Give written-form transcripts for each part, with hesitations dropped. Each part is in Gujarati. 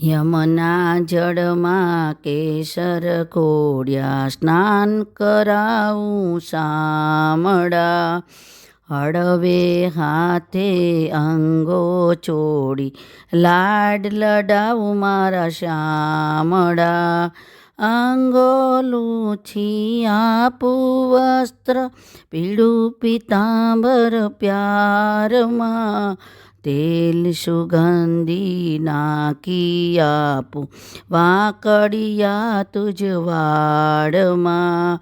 યમના જળમાં કેસર ઘોળ્યા, સ્નાન કરાવું શામળા. હળવે હાથે અંગો ચોડી, લાડ લડાવું મારા શામળા. અંગો લૂછી આપું વસ્ત્ર, પીળું પીતાંબર પ્યારમાં. તેલ સુગંધી નાખી આપું, વાંકડિયા તુજ વાડમાં.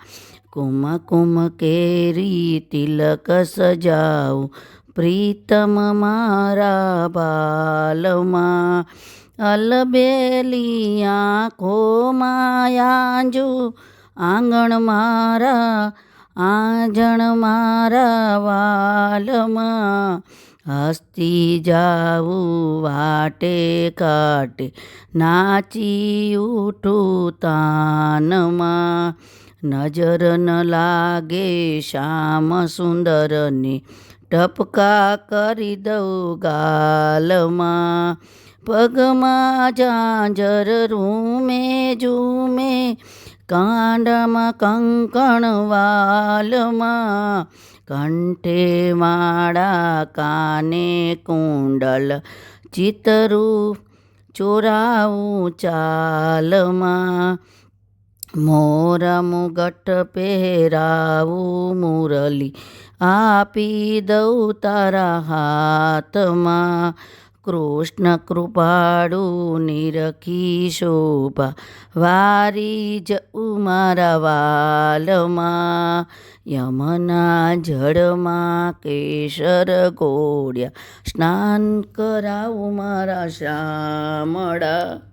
કુમકુમ કેરી તિલક સજાવું, પ્રીતમ મારા બાલમાં. અલબેલી આંખોમાં યાંજુ, આંગણ મારા વાલમાં. હસતી જાવું વાટે કાટે, નાચી ઉઠું તાનમાં. નજર ન લાગે શ્યામ સુંદરને, ટપકા કરી દઉં ગાલમાં. પગમાં ઝાંઝર રૂમે ઝૂમે, કાંડામાં કંકણ વાલમાં. કંઠે માળા કાને કુંડલ, ચિતરું ચોરાવું ચાલમાં. મોર મુગટ પહેરાવું મુરલી, આપી દઉં તારા હાથમાં. કૃષ્ણ કૃપાળુ નિરખી શોભા, વારી જઉં મારા વાલમાં. યમના જળમાં કેસર ઘોળ્યા, સ્નાન કરાવું મારા શામળા.